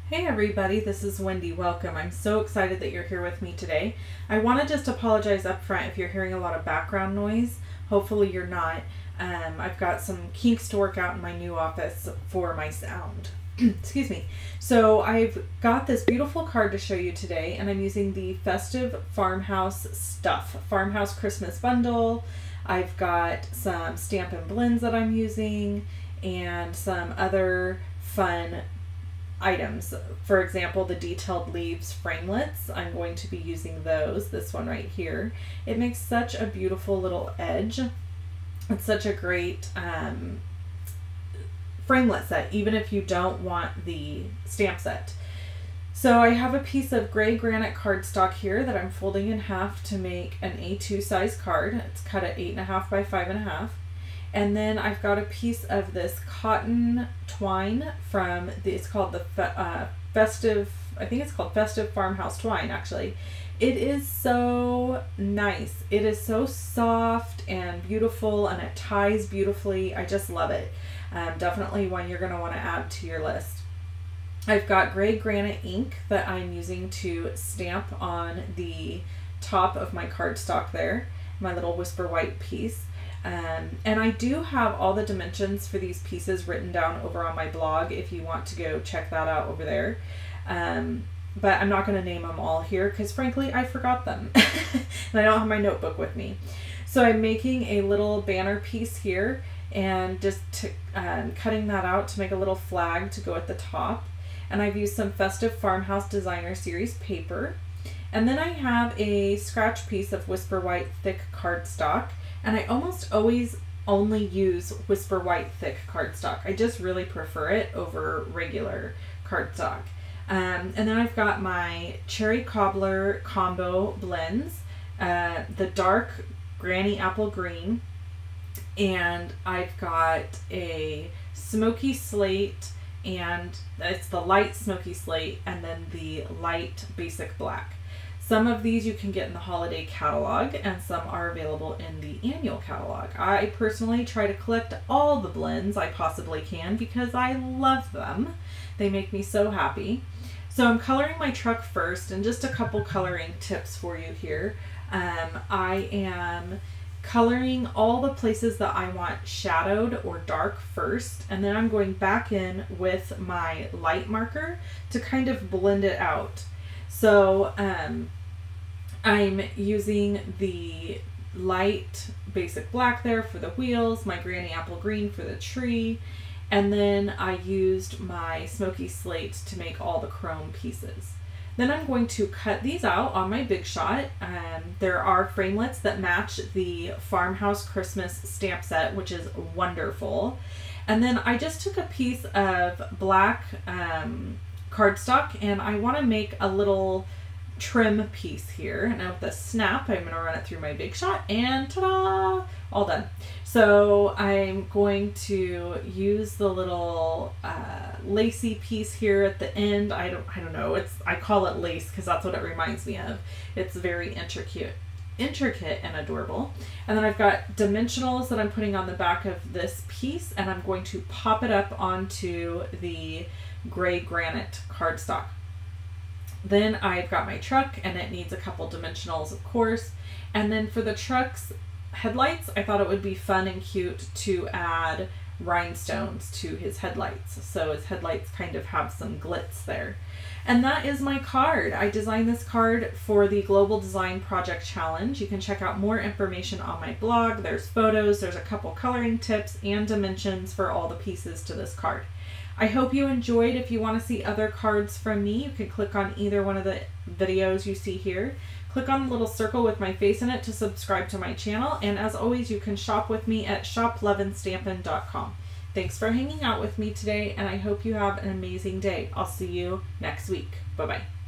Hey everybody, this is Wendy. Welcome. I'm so excited that you're here with me today. I want to just apologize up front if you're hearing a lot of background noise. Hopefully you're not. I've got some kinks to work out in my new office for my sound. Excuse me. So I've got this beautiful card to show you today, and I'm using the Festive Farmhouse stuff. Farmhouse Christmas bundle. I've got some Stampin' blends that I'm using and some other fun items. For example, the detailed leaves framelits. I'm going to be using those. This one right here. It makes such a beautiful little edge. It's such a great framelit set, even if you don't want the stamp set. So I have a piece of gray granite cardstock here that I'm folding in half to make an A2 size card. It's cut at 8.5 by 5.5. And then I've got a piece of this cotton twine from it's called the Festive, I think it's called Festive Farmhouse twine actually. It is so nice. It is so soft and beautiful, and it ties beautifully. I just love it. Definitely one you're going to want to add to your list. I've got gray granite ink that I'm using to stamp on the top of my cardstock there, my little Whisper White piece. And I do have all the dimensions for these pieces written down over on my blog if you want to go check that out over there. But I'm not going to name them all here because frankly I forgot them and I don't have my notebook with me. So I'm making a little banner piece here and just cutting that out to make a little flag to go at the top. And I've used some Festive Farmhouse Designer Series paper. And then I have a scratch piece of Whisper White thick cardstock. And I almost always only use Whisper White thick cardstock. I just really prefer it over regular cardstock. And then I've got my Cherry Cobbler combo blends, the dark Granny Apple Green, and I've got a Smoky Slate, and it's the light Smoky Slate, and then the light Basic Black. Some of these you can get in the holiday catalog, and some are available in the annual catalog. I personally try to collect all the blends I possibly can because I love them. They make me so happy. So I'm coloring my truck first, and just a couple coloring tips for you here. I am coloring all the places that I want shadowed or dark first, and then I'm going back in with my light marker to kind of blend it out. So I'm using the light Basic Black there for the wheels, my Granny Apple Green for the tree, and then I used my Smoky Slate to make all the chrome pieces. Then I'm going to cut these out on my Big Shot. There are framelits that match the Farmhouse Christmas stamp set, which is wonderful. And then I just took a piece of black cardstock, and I want to make a little trim piece here. Now with the snap, I'm going to run it through my Big Shot, and ta-da! All done. So I'm going to use the little lacy piece here at the end. I don't know. I call it lace because that's what it reminds me of. It's very intricate and adorable. And then I've got dimensionals that I'm putting on the back of this piece, and I'm going to pop it up onto the gray granite cardstock. Then I've got my truck, and it needs a couple dimensionals, of course. And then for the truck's headlights, I thought it would be fun and cute to add rhinestones to his headlights. So his headlights kind of have some glitz there. And that is my card. I designed this card for the Global Design Project Challenge. You can check out more information on my blog. There's photos, there's a couple coloring tips, and dimensions for all the pieces to this card. I hope you enjoyed. If you want to see other cards from me, you can click on either one of the videos you see here. Click on the little circle with my face in it to subscribe to my channel. And as always, you can shop with me at shoploveandstampin.com. Thanks for hanging out with me today, and I hope you have an amazing day. I'll see you next week. Bye-bye.